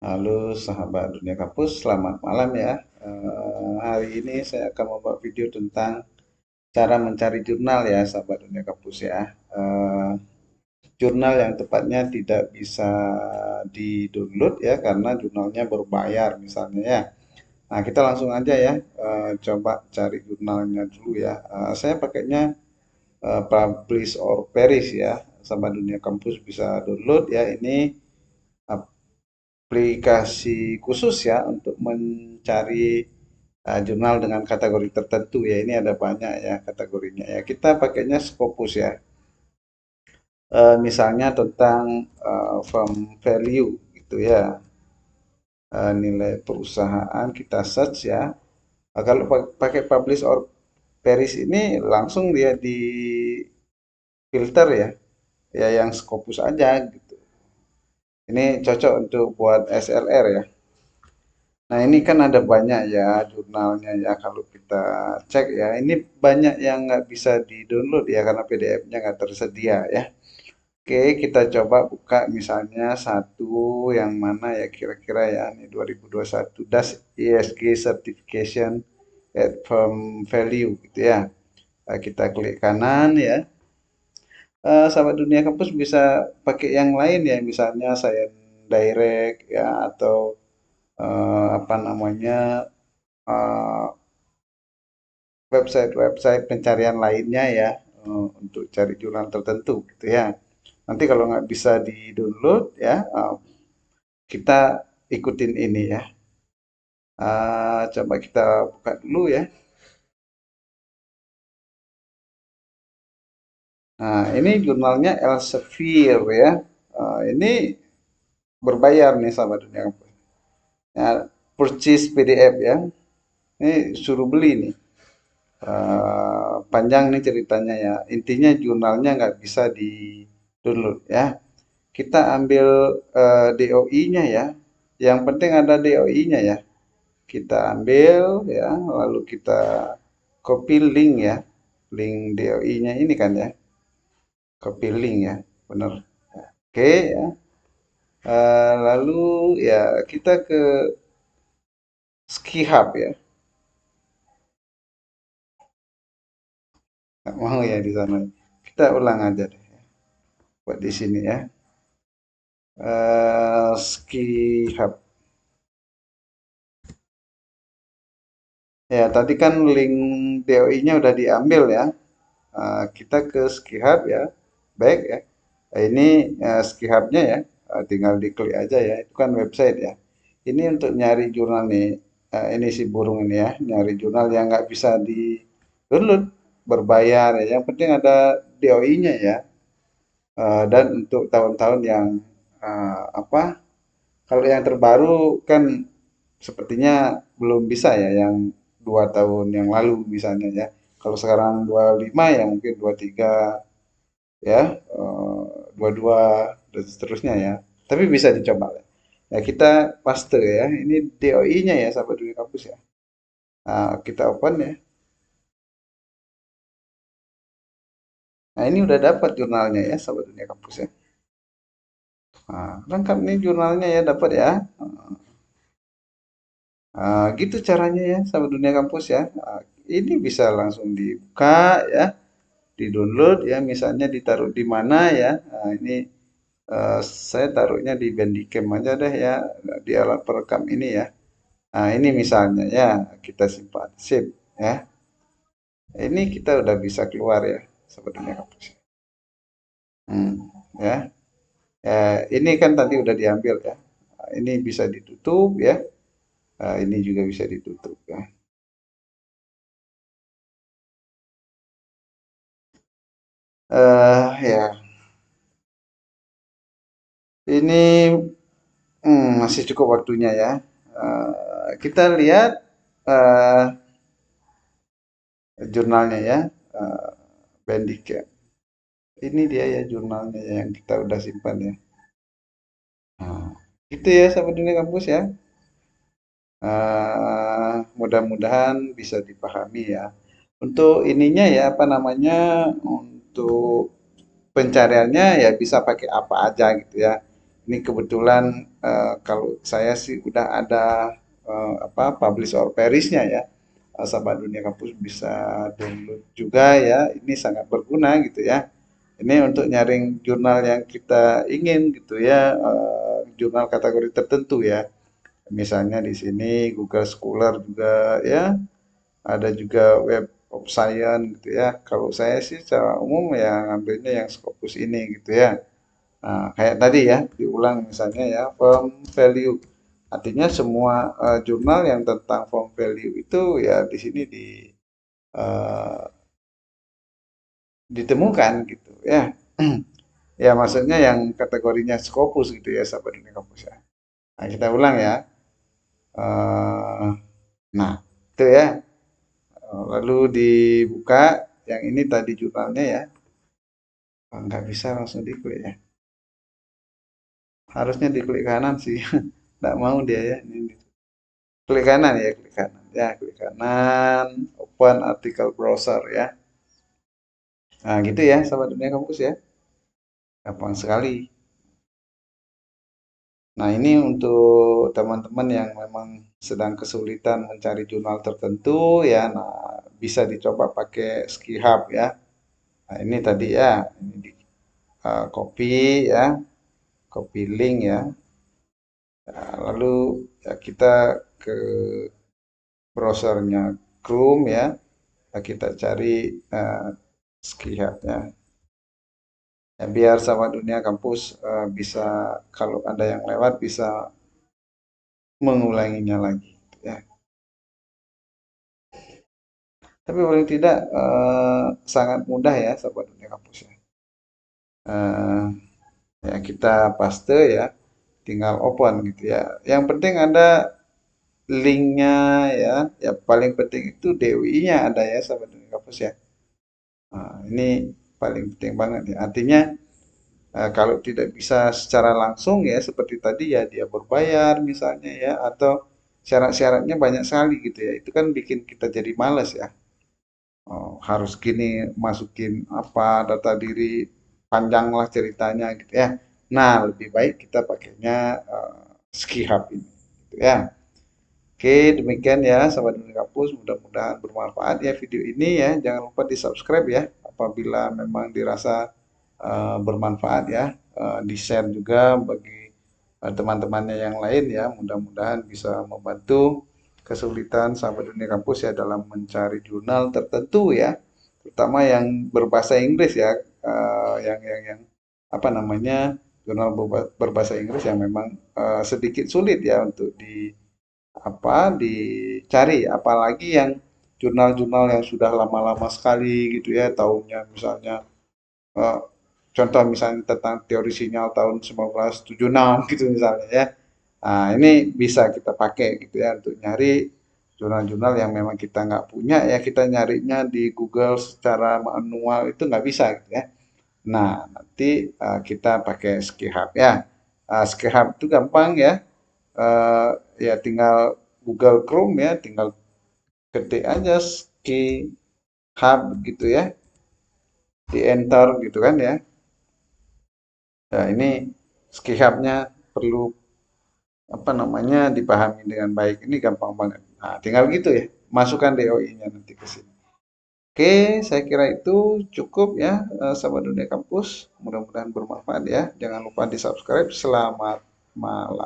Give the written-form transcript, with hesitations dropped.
Halo sahabat dunia kampus, selamat malam ya. Hari ini saya akan membuat video tentang cara mencari jurnal ya sahabat dunia kampus ya. Eh, Jurnal yang tepatnya tidak bisa di-download ya karena jurnalnya berbayar misalnya ya. Nah kita langsung aja ya, coba cari jurnalnya dulu ya. Saya pakainya Publish or Perish ya. Sahabat dunia kampus bisa download ya. Ini aplikasi khusus ya untuk mencari jurnal dengan kategori tertentu ya. Ini ada banyak ya kategorinya ya. Kita pakainya Scopus ya. Misalnya tentang firm value gitu ya. Nilai perusahaan kita search ya. Kalau pakai publish or perish ini langsung dia di filter ya. Ya yang Scopus aja gitu. Ini cocok untuk buat SLR ya. Nah, ini kan ada banyak ya jurnalnya ya kalau kita cek ya. Ini banyak yang nggak bisa di-download ya karena PDF-nya nggak tersedia ya. Oke, kita coba buka misalnya satu yang mana ya kira-kira ya. Ini 2021 DAS ESG Certification at Firm Value gitu ya. Kita klik kanan ya. Sahabat dunia kampus bisa pakai yang lain ya, misalnya Science Direct ya atau apa namanya eh, website-website pencarian lainnya ya untuk cari jurnal tertentu gitu ya. Nanti kalau nggak bisa di-download ya, kita ikutin ini ya. Coba kita buka dulu ya. Nah, ini jurnalnya Elsevier ya. Ini berbayar nih sahabat dunia. Ya, purchase PDF ya. Ini suruh beli nih. Panjang nih ceritanya ya. Intinya jurnalnya nggak bisa di download ya. Kita ambil DOI-nya ya. Yang penting ada DOI-nya ya. Kita ambil ya, lalu kita copy link ya. Link DOI-nya ini kan ya. Copy link ya. Benar. Oke ya. Lalu ya kita ke Skihub ya. Nggak mau ya di sana. Kita ulang aja deh buat di sini ya. Skihub. Ya, tadi kan link DOI-nya udah diambil ya. Kita ke Skihub ya, baik ya. Ini Skihub-nya ya, tinggal diklik aja ya. Itu kan website ya. Ini untuk nyari jurnal nih. Ini si burung ini ya, nyari jurnal yang nggak bisa di download berbayar ya. Yang penting ada DOI-nya ya. Dan untuk tahun-tahun yang apa? Kalau yang terbaru kan sepertinya belum bisa ya, yang 2 tahun yang lalu misalnya ya. Kalau sekarang 25 ya mungkin 23 ya, 22 dan seterusnya ya. Tapi bisa dicoba lah. Ya kita paste ya. Ini DOI-nya ya sahabat dunia kampus ya. Nah, kita open ya. Nah, ini udah dapat jurnalnya ya sahabat dunia kampus ya. Nah, lengkap nih jurnalnya ya dapat ya. Gitu caranya ya sahabat dunia kampus ya. Ini bisa langsung dibuka ya, di-download ya, misalnya ditaruh di mana ya. Ini saya taruhnya di Bandicam aja deh ya, di alat perekam ini ya. Nah, ini misalnya ya, kita simpan, sip ya. Ini kita udah bisa keluar ya, sebenarnya kampus. Hmm, ya. Ini kan tadi udah diambil ya. Ini bisa ditutup ya. Ini juga bisa ditutup ya. Ya, ini masih cukup waktunya ya. Kita lihat eh, jurnalnya ya, eh, Bandicam. Ini dia ya jurnalnya ya, yang kita udah simpan ya. Nah, itu ya sahabat dunia kampus ya. Mudah-mudahan bisa dipahami ya. Untuk ininya ya apa namanya, untuk pencariannya ya bisa pakai apa aja gitu ya. Ini kebetulan kalau saya sih udah ada publish or perish-nya ya. Sahabat Dunia Kampus bisa download juga ya. Ini sangat berguna gitu ya. Ini untuk nyaring jurnal yang kita ingin gitu ya, jurnal kategori tertentu ya. Misalnya di sini Google Scholar juga ya, ada juga Web of Science gitu ya. Kalau saya sih secara umum ya ngambilnya yang Scopus ini gitu ya. Nah, kayak tadi ya, diulang misalnya ya, firm value. Artinya semua jurnal yang tentang firm value itu ya di sini eh, ditemukan gitu ya. Ya maksudnya yang kategorinya Scopus gitu ya, sahabat dunia kampus ya. Nah, kita ulang ya. Eh, nah, itu ya. Lalu dibuka yang ini tadi jurnalnya ya. Nggak bisa langsung diklik ya. Harusnya diklik kanan sih. Nggak mau dia ya. Ini klik kanan ya, klik kanan. Ya, klik kanan. Open artikel browser ya. Nah, gitu ya, sahabat dunia kampus ya. Gampang sekali. Nah, ini untuk teman-teman yang memang sedang kesulitan mencari jurnal tertentu ya. Nah, bisa dicoba pakai Skihub ya. Nah, ini tadi ya, ini di copy ya, copy link ya. Nah, lalu ya kita ke browsernya Chrome ya. Nah, kita cari Skihub ya. Ya, biar sama dunia kampus bisa kalau ada yang lewat bisa mengulanginya lagi ya. Tapi paling tidak sangat mudah ya sahabat dunia kampus ya. Eh, ya kita paste ya, tinggal open gitu ya. Yang penting ada linknya ya. Ya paling penting itu DOI-nya ada ya sahabat dunia kampus ya. Nah, ini paling penting banget ya. Artinya kalau tidak bisa secara langsung ya seperti tadi ya dia berbayar misalnya ya atau syarat-syaratnya banyak sekali gitu ya. Itu kan bikin kita jadi malas ya. Oh, harus gini masukin apa data diri panjang lah ceritanya gitu ya. Nah, lebih baik kita pakainya Skihub ini gitu ya. Oke, demikian ya sahabat dunia kampus, mudah-mudahan bermanfaat ya video ini ya. Jangan lupa di-subscribe ya apabila memang dirasa bermanfaat ya. Di-share juga bagi teman-temannya yang lain ya. Mudah-mudahan bisa membantu kesulitan sahabat dunia kampus ya dalam mencari jurnal tertentu ya, terutama yang berbahasa Inggris ya, yang apa namanya jurnal berbahasa Inggris yang memang sedikit sulit ya untuk dicari, apalagi yang jurnal-jurnal yang sudah lama-lama sekali gitu ya, tahunnya misalnya eh, contoh misalnya tentang teori sinyal tahun 1976 gitu misalnya ya. Nah, ini bisa kita pakai gitu ya untuk nyari jurnal-jurnal yang memang kita nggak punya ya, kita nyarinya di Google secara manual itu nggak bisa gitu ya. Nah, nanti kita pakai Skihub ya. Skihub itu gampang ya. Eh, ya tinggal Google Chrome ya, tinggal ketik aja Skihub gitu ya, di enter gitu kan ya. Nah, ini Skihubnya perlu apa namanya dipahami dengan baik. Ini gampang banget. Nah, tinggal gitu ya. Masukkan DOI-nya nanti ke sini. Oke, saya kira itu cukup ya, sahabat dunia kampus. Mudah-mudahan bermanfaat ya. Jangan lupa di-subscribe. Selamat malam.